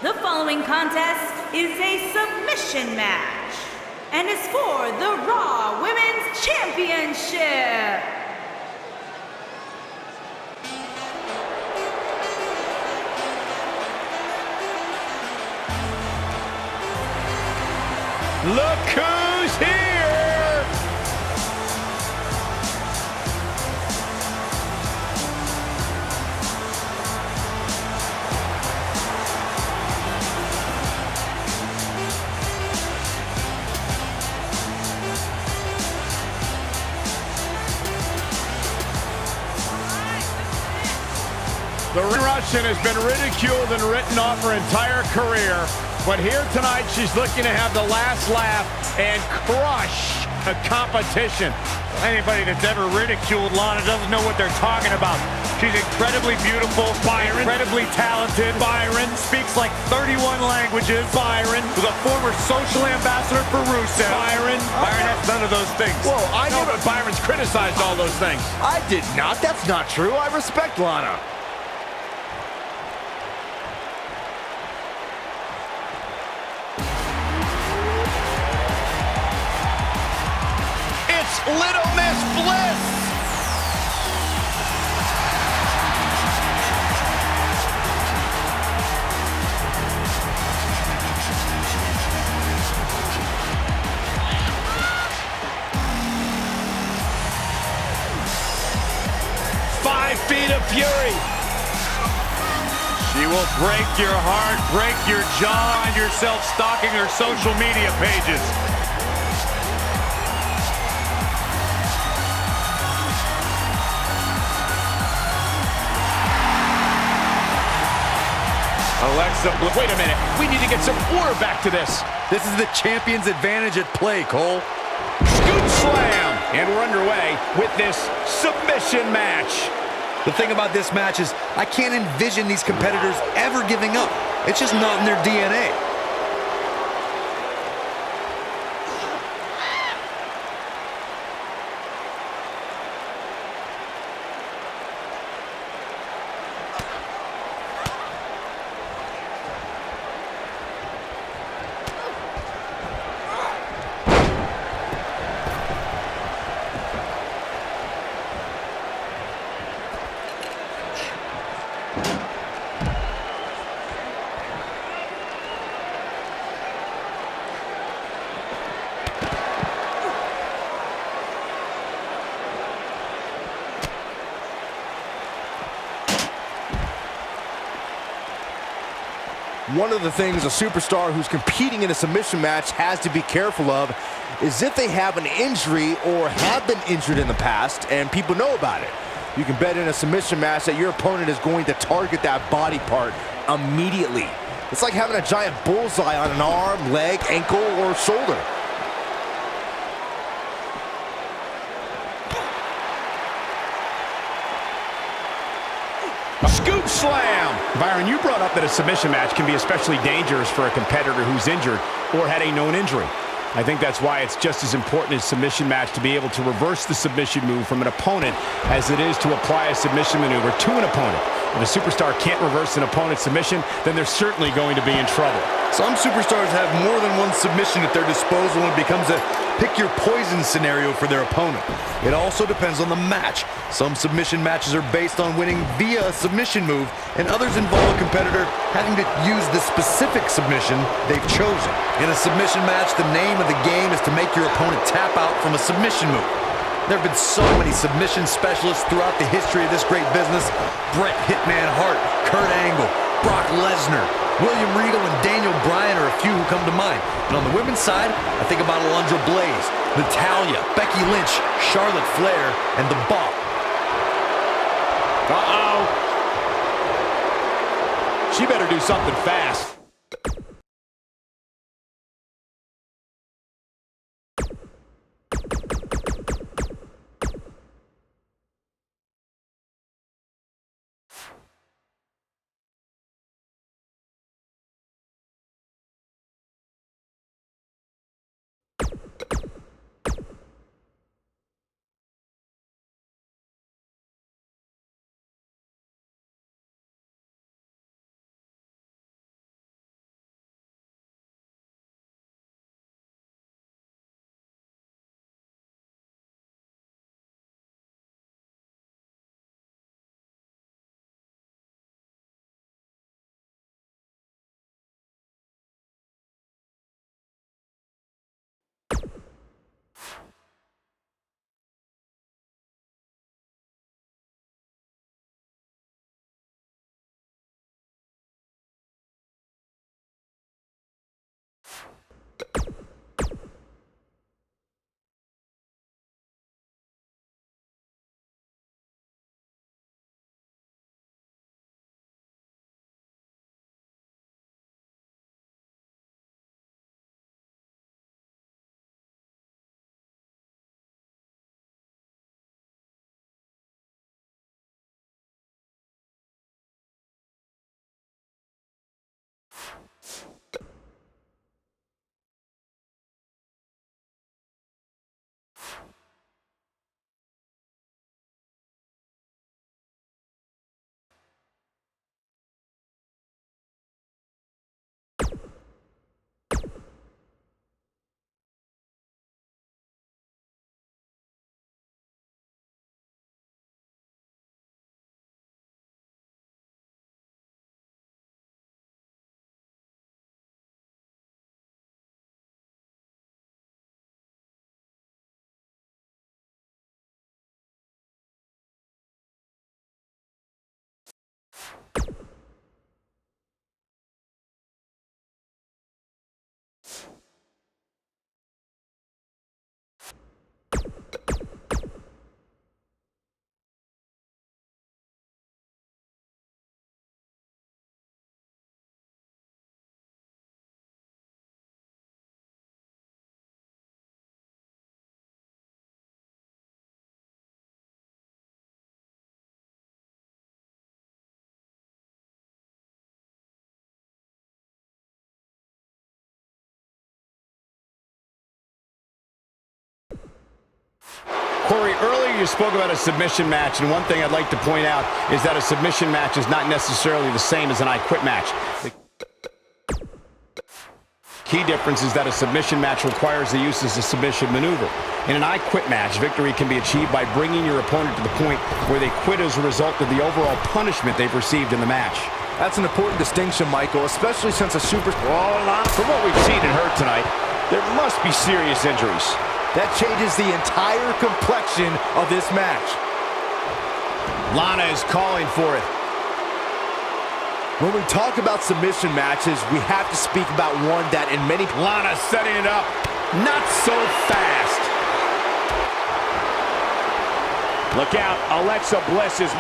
The following contest is a submission match and is for the Raw Women's Championship. Look who's here! The Russian has been ridiculed and written off her entire career, but here tonight she's looking to have the last laugh and crush the competition. Anybody that's ever ridiculed Lana doesn't know what they're talking about. She's incredibly beautiful, incredibly talented. Speaks like 31 languages. Was a former social ambassador for Rusev. Byron has none of those things. Whoa, I know, never... but Byron's criticized all those things. I did not. That's not true. I respect Lana. Little Miss Bliss. Five feet of fury. She will break your heart, break your jaw, and yourself stalking her social media pages. Alexa, wait a minute. We need to get some order back to this. This is the champion's advantage at play, Cole. Scoop slam. And we're underway with this submission match. The thing about this match is I can't envision these competitors ever giving up. It's just not in their DNA. One of the things a superstar who's competing in a submission match has to be careful of is if they have an injury or have been injured in the past and people know about it. You can bet in a submission match that your opponent is going to target that body part immediately. It's like having a giant bullseye on an arm, leg, ankle, or shoulder. A scoop slam. Byron, you brought up that a submission match can be especially dangerous for a competitor who's injured or had a known injury. I think that's why it's just as important in a submission match to be able to reverse the submission move from an opponent as it is to apply a submission maneuver to an opponent. If a superstar can't reverse an opponent's submission, then they're certainly going to be in trouble. Some superstars have more than one submission at their disposal and it becomes a pick-your-poison scenario for their opponent. It also depends on the match. Some submission matches are based on winning via a submission move, and others involve a competitor having to use the specific submission they've chosen. In a submission match, the name of the game is to make your opponent tap out from a submission move. There have been so many submission specialists throughout the history of this great business. Bret Hitman Hart, Kurt Angle, Brock Lesnar, William Regal, and Daniel Bryan are a few who come to mind. And on the women's side, I think about Alundra Blaze, Natalya, Becky Lynch, Charlotte Flair, and The Bar. Uh-oh. She better do something fast. Corey, earlier you spoke about a submission match, and one thing I'd like to point out is that a submission match is not necessarily the same as an I Quit match. The key difference is that a submission match requires the use of a submission maneuver. In an I Quit match, victory can be achieved by bringing your opponent to the point where they quit as a result of the overall punishment they've received in the match. That's an important distinction, Michael, especially since a superstar... From what we've seen and heard tonight, there must be serious injuries. That changes the entire complexion of this match. Lana is calling for it. When we talk about submission matches, we have to speak about one that in many... Lana setting it up. Not so fast. Look out. Alexa Bliss is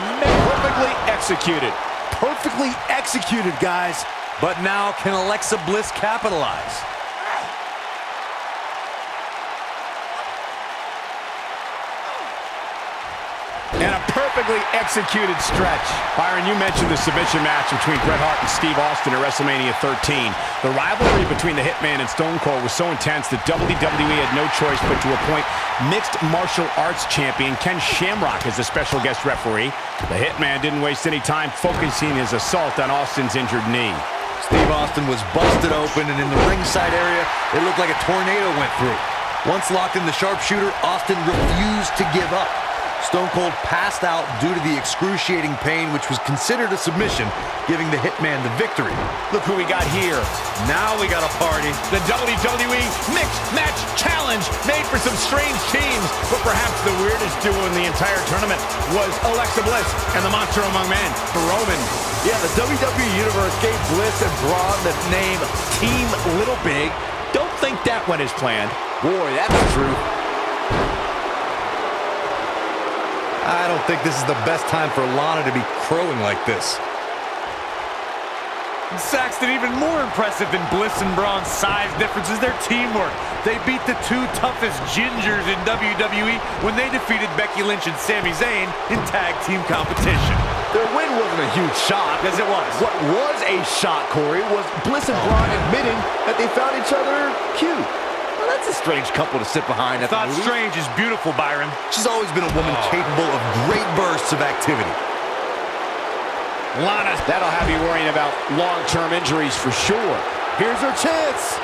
perfectly executed. Perfectly executed, guys. But now, can Alexa Bliss capitalize? And a perfectly executed stretch. Byron, you mentioned the submission match between Bret Hart and Steve Austin at WrestleMania 13. The rivalry between the Hitman and Stone Cold was so intense that WWE had no choice but to appoint mixed martial arts champion Ken Shamrock as the special guest referee. The Hitman didn't waste any time focusing his assault on Austin's injured knee. Steve Austin was busted open, and in the ringside area, it looked like a tornado went through. Once locked in the sharpshooter, Austin refused to give up. Stone Cold passed out due to the excruciating pain, which was considered a submission, giving the Hitman the victory. Look who we got here. Now we got a party. The WWE Mixed Match Challenge, made for some strange teams, but perhaps the weirdest duo in the entire tournament was Alexa Bliss and the Monster Among Men, Roman. Yeah, the WWE Universe gave Bliss and Braun the name Team Little Big. Don't think that went as planned. Boy, that's true. I don't think this is the best time for Lana to be crowing like this. Saxton, even more impressive than Bliss and Braun's size difference is their teamwork. They beat the two toughest gingers in WWE when they defeated Becky Lynch and Sami Zayn in tag team competition. Their win wasn't a huge shock, as it was. What was a shock, Corey, was Bliss and Braun admitting that they found each other cute. Well, that's a strange couple to sit behind. I thought strange is beautiful, Byron. She's always been a woman capable of great bursts of activity. Lana, that'll have you worrying about long-term injuries for sure. Here's her chance.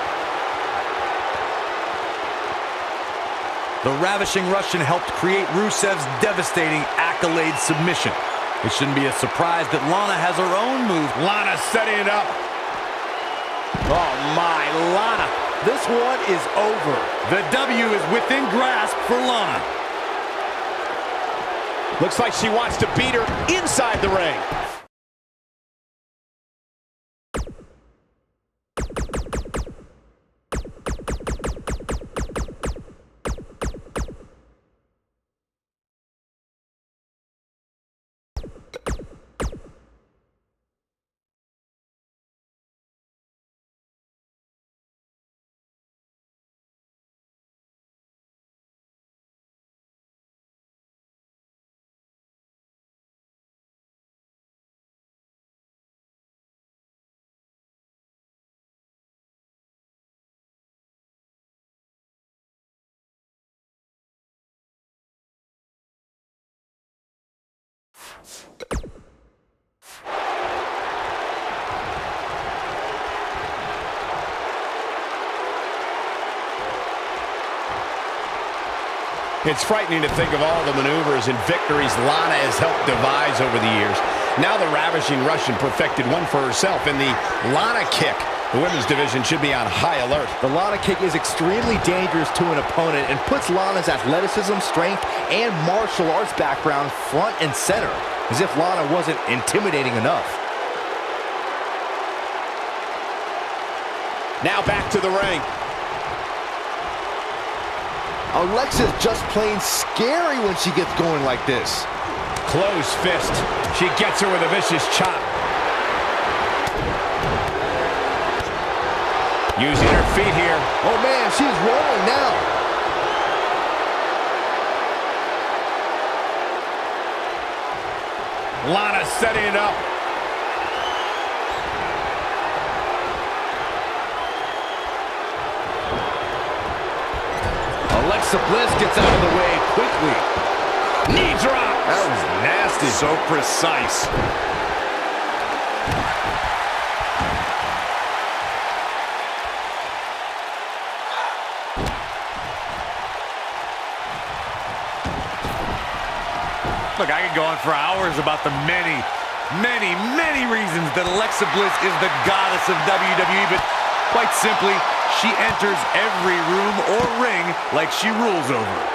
The ravishing Russian helped create Rusev's devastating accolade submission. It shouldn't be a surprise that Lana has her own move. Lana setting it up. Oh my, Lana. This one is over. The W is within grasp for Lana. Looks like she wants to beat her inside the ring. It's frightening to think of all the maneuvers and victories Lana has helped devise over the years. Now the ravishing Russian perfected one for herself in the Lana kick. The women's division should be on high alert. The Lana kick is extremely dangerous to an opponent and puts Lana's athleticism, strength, and martial arts background front and center, as if Lana wasn't intimidating enough. Now back to the ring. Alexa's just plain scary when she gets going like this. Closed fist. She gets her with a vicious chop. Using her feet here. Oh man, she's rolling now. Lana setting it up. Alexa Bliss gets out of the way quickly. Knee drop. That was nasty. So precise. Look, I could go on for hours about the many reasons that Alexa Bliss is the goddess of WWE, but quite simply, she enters every room or ring like she rules over it.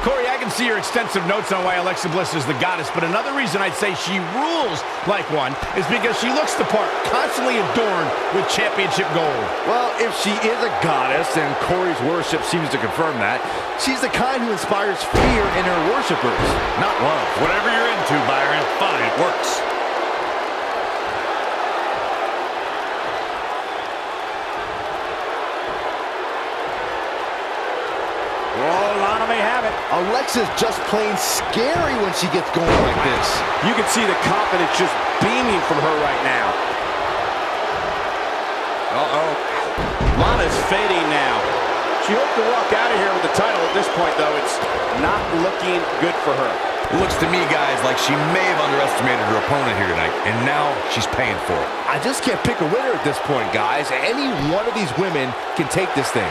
Corey, I can see your extensive notes on why Alexa Bliss is the goddess, but another reason I'd say she rules like one is because she looks the part, constantly adorned with championship gold. Well, if she is a goddess, and Corey's worship seems to confirm that, she's the kind who inspires fear in her worshipers, not love. Whatever you're into, Byron, fine, it works. Oh, Lana may have it. Alexa's just plain scary when she gets going like this. You can see the confidence just beaming from her right now. Uh-oh. Lana's fading now. She hoped to walk out of here with the title. At this point, though, it's not looking good for her. It looks to me, guys, like she may have underestimated her opponent here tonight, and now she's paying for it. I just can't pick a winner at this point, guys. Any one of these women can take this thing.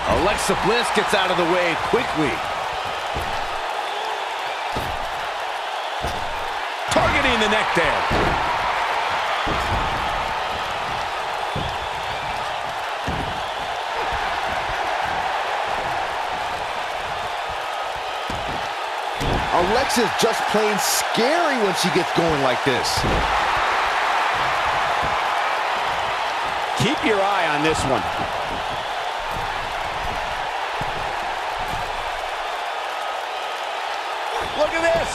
Alexa Bliss gets out of the way quickly. Targeting the neck there. Alexa's just plain scary when she gets going like this. Keep your eye on this one. Look at this.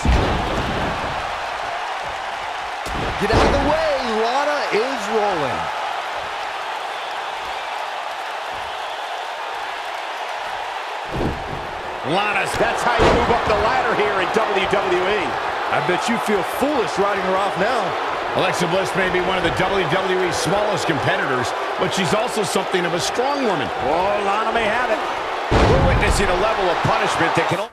Get out of the way. Lana is rolling. That's how you move up the ladder here in WWE. I bet you feel foolish writing her off now. Alexa Bliss may be one of the WWE's smallest competitors, but she's also something of a strong woman. Oh, Lana may have it. We're witnessing a level of punishment that can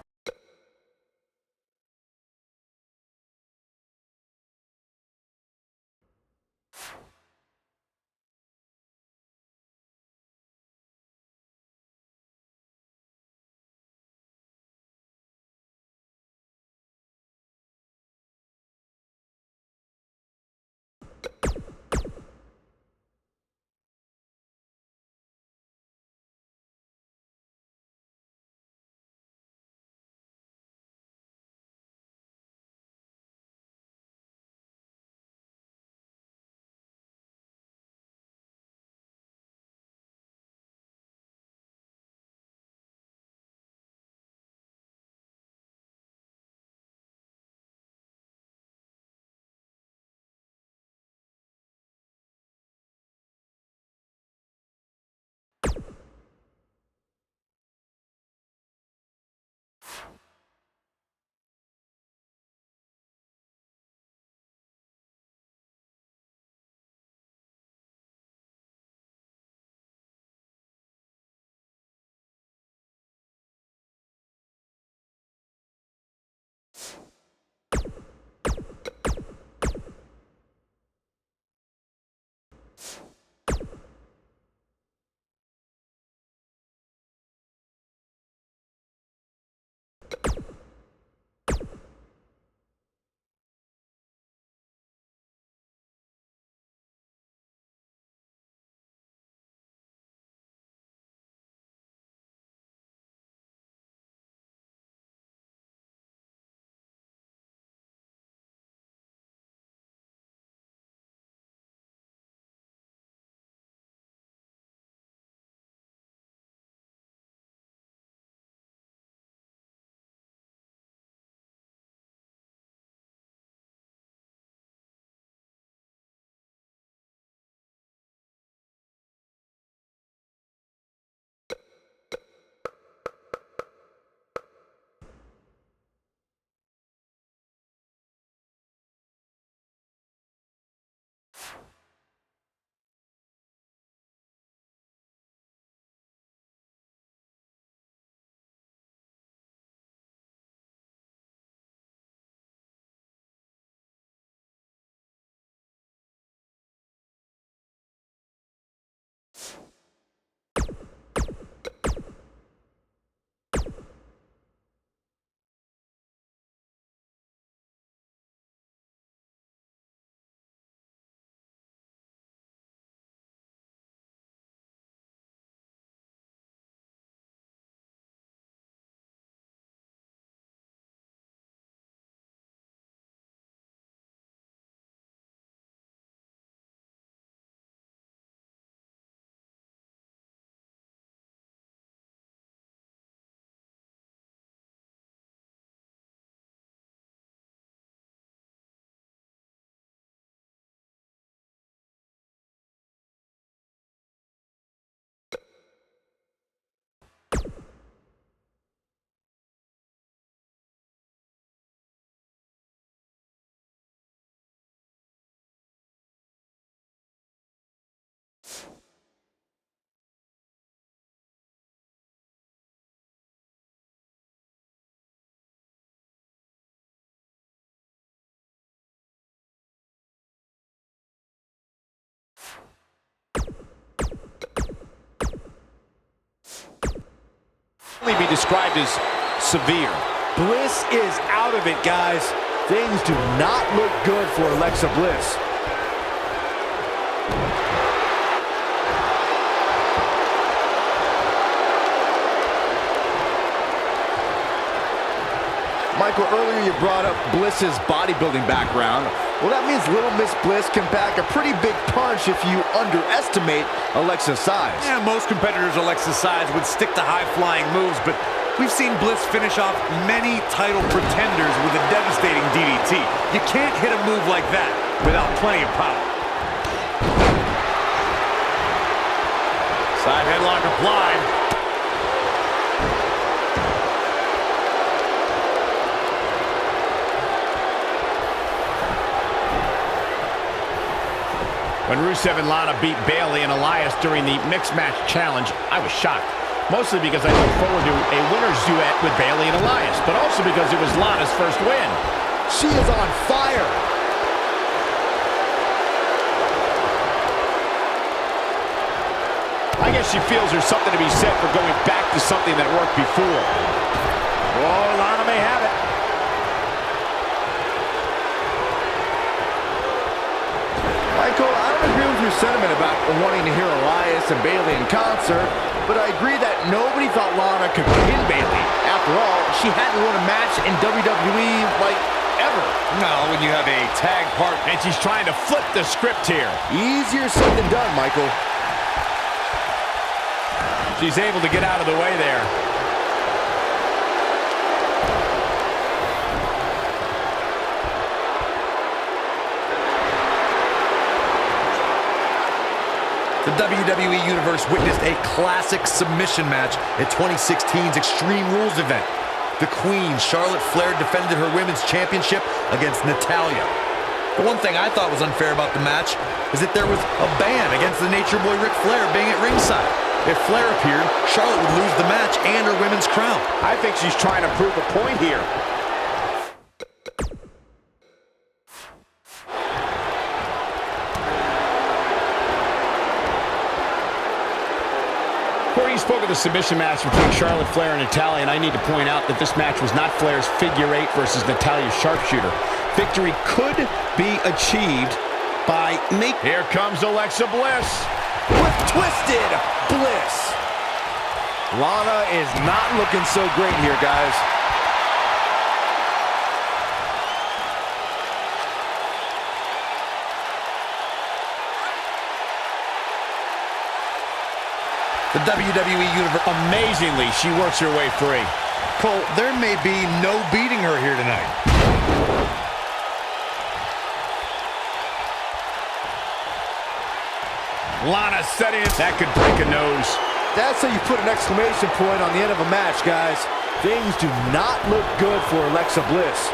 Be described as severe. Bliss is out of it, guys. Things do not look good for Alexa Bliss. Michael, earlier you brought up Bliss's bodybuilding background. Well, that means Little Miss Bliss can pack a pretty big punch if you underestimate Alexa's size. Yeah, most competitors Alexa's size would stick to high-flying moves, but we've seen Bliss finish off many title pretenders with a devastating DDT. You can't hit a move like that without plenty of power. Side headlock applied. When Rusev and Lana beat Bayley and Elias during the Mixed Match Challenge, I was shocked. Mostly because I look forward to a winner's duet with Bayley and Elias, but also because it was Lana's first win. She is on fire. I guess she feels there's something to be said for going back to something that worked before. Oh, Lana may have it. Michael, I don't agree with your sentiment about wanting to hear Elias and Bayley in concert, but I agree that nobody thought Lana could pin Bayley. After all, she hadn't won a match in WWE, like, ever. No, when you have a tag partner. And she's trying to flip the script here. Easier said than done, Michael. She's able to get out of the way there. The WWE Universe witnessed a classic submission match at 2016's Extreme Rules event. The Queen, Charlotte Flair, defended her Women's Championship against Natalya. The one thing I thought was unfair about the match is that there was a ban against the Nature Boy Ric Flair being at ringside. If Flair appeared, Charlotte would lose the match and her women's crown. I think she's trying to prove a point here. Corey spoke of the submission match between Charlotte Flair and Natalya, and I need to point out that this match was not Flair's figure eight versus Natalya's sharpshooter. Victory could be achieved by Here comes Alexa Bliss. With Twisted Bliss. Lana is not looking so great here, guys. The WWE Universe... Amazingly, she works her way free. Cole, there may be no beating her here tonight. Lana setting it. That could break a nose. That's how you put an exclamation point on the end of a match, guys. Things do not look good for Alexa Bliss.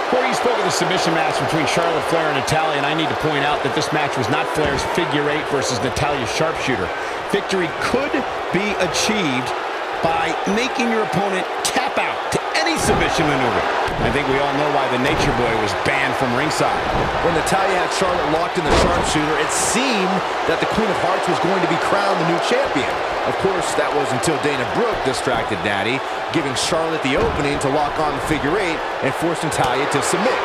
Corey, you spoke of the submission match between Charlotte Flair and Natalya, and I need to point out that this match was not Flair's figure 8 versus Natalya's sharpshooter. Victory could be achieved by making your opponent tap out to any submission maneuver. I think we all know why the Nature Boy was banned from ringside. When Natalya had Charlotte locked in the sharpshooter, it seemed that the Queen of Hearts was going to be crowned the new champion. Of course, that was until Dana Brooke distracted Natty, giving Charlotte the opening to lock on the figure 8 and force Natalya to submit.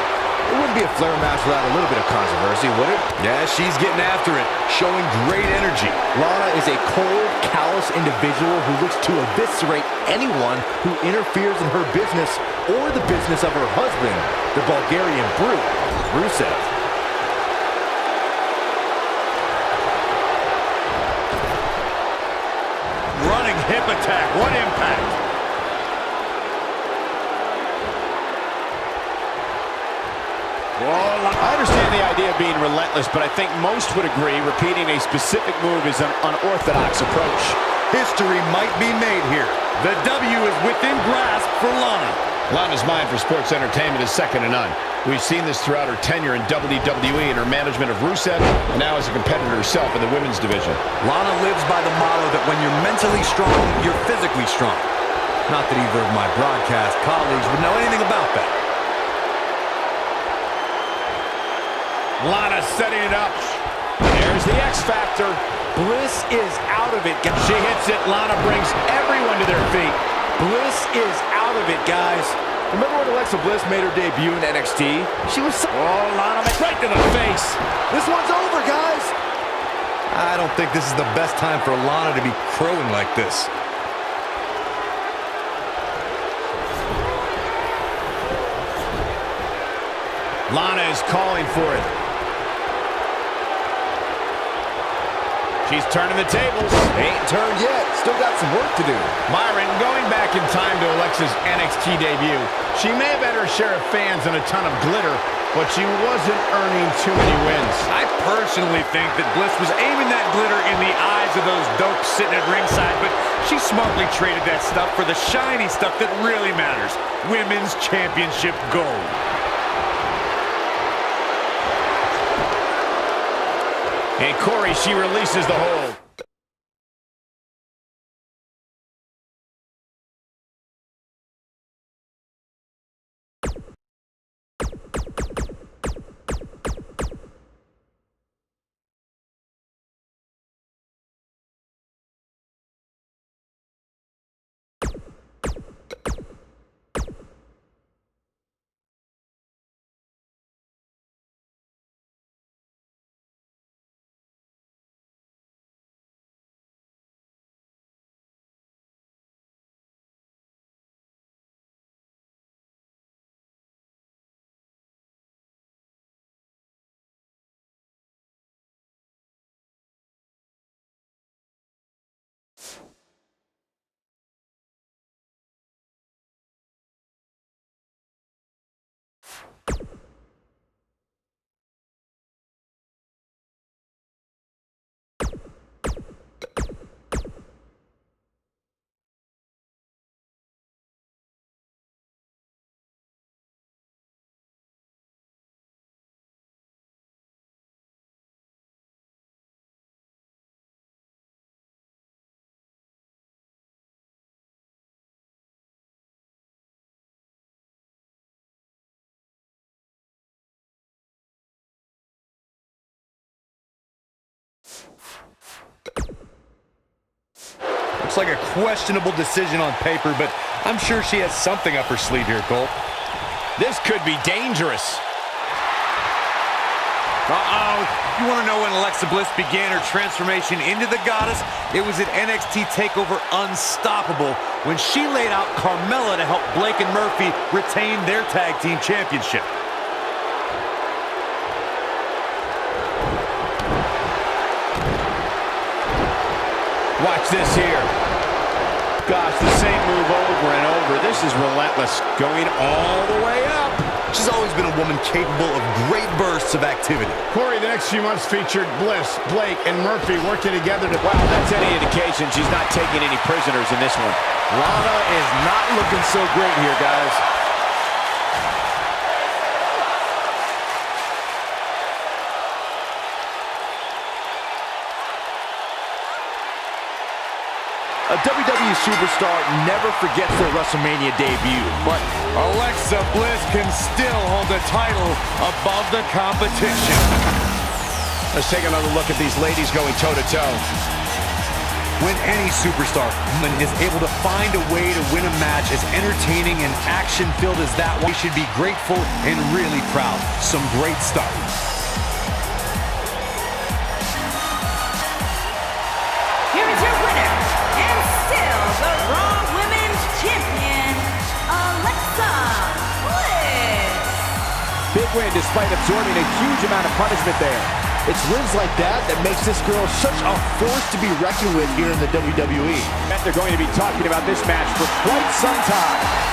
It wouldn't be a Flair match without a little bit of controversy, would it? Yeah, she's getting after it, showing great energy. Lana is a cold, callous individual who looks to eviscerate anyone who interferes in her business or the business of her husband, the Bulgarian brute, Rusev. Running hip attack. What impact. I understand the idea of being relentless, but I think most would agree repeating a specific move is an unorthodox approach. History might be made here. The W is within grasp for Lana. Lana's mind for sports entertainment is second to none. We've seen this throughout her tenure in WWE and her management of Rusev, and now as a competitor herself in the women's division. Lana lives by the motto that when you're mentally strong, you're physically strong. Not that either of my broadcast colleagues would know anything about that. Lana setting it up. There's the X Factor. Bliss is out of it. She hits it. Lana brings everyone to their feet. Bliss is out of it, guys. Remember when Alexa Bliss made her debut in NXT? She was so... Oh, Lana right to the face. This one's over, guys. I don't think this is the best time for Lana to be crowing like this. Lana is calling for it. She's turning the tables. Ain't turned yet. Still got some work to do. Myron, going back in time to Alexa's NXT debut, she may have had her share of fans and a ton of glitter, but she wasn't earning too many wins. I personally think that Bliss was aiming that glitter in the eyes of those dopes sitting at ringside, but she smartly traded that stuff for the shiny stuff that really matters. Women's Championship gold. And Corey, she releases the hold. Looks like a questionable decision on paper, but I'm sure she has something up her sleeve here, Cole. This could be dangerous. You want to know when Alexa Bliss began her transformation into the goddess? It was at NXT TakeOver Unstoppable when she laid out Carmella to help Blake and Murphy retain their tag team championship. Watch this here. Gosh, the same move over and over. This is relentless. Going all the way up. She's always been a woman capable of great bursts of activity. Corey, the next few months featured Bliss, Blake, and Murphy working together to... Wow, that's any indication she's not taking any prisoners in this one. Lana is not looking so great here, guys. WWE Superstar never forgets their WrestleMania debut, but Alexa Bliss can still hold the title above the competition. Let's take another look at these ladies going toe-to-toe. When any superstar is able to find a way to win a match as entertaining and action-filled as that one, we should be grateful and really proud. Some great stuff. Here is your winner, and still the Raw Women's Champion, Alexa Bliss. big win despite absorbing a huge amount of punishment there. It's wins like that that makes this girl such a force to be reckoned with here in the WWE. They're going to be talking about this match for quite some time.